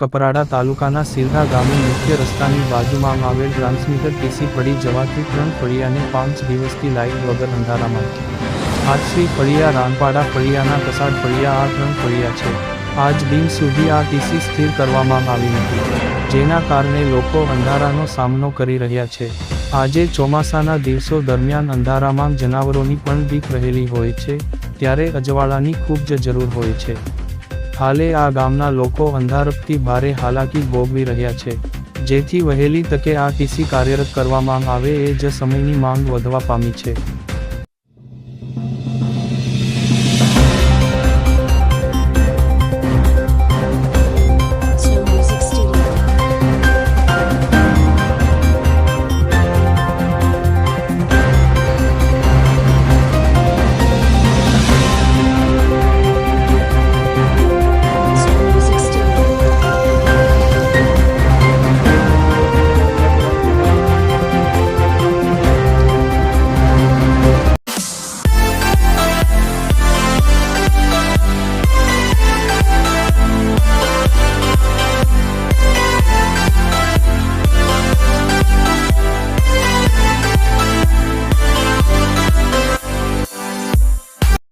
કપરાડા તાલુકાના સિરધા ગામે મુખ્ય રસ્તાની બાજુમાં આવેલ ટ્રાન્સમીટર ટીસી પડી જવાથી 3 ફળિયાને 5 દિવસથી લાઇટ વગર અંધારામાં. આજશ્રી ફળિયા રાનપાડા ફળિયાના કસાડ ફળિયા આ 3 ફળિયા છે. આજ દિન સુધી આ ટીસી સ્થિર કરવામાં આવી નથી, જેના કારણે લોકો અંધારાનો સામનો કરી રહ્યા છે. આજે ચોમાસાના દિવસો દરમિયાન અંધારામાં જનાવરોની પણ બીક રહેલી હોય છે, ત્યારે અજવાળાની ખૂબ જ જરૂર હોય છે. હાલે આ ગામના લોકો અંધારપથી ભારે હાલાકી ભોગવી રહ્યા છે, જેથી વહેલી તકે આ ટીસી કાર્યરત કરવામાં આવે એ જ સમયની માંગ વધવા પામી છે.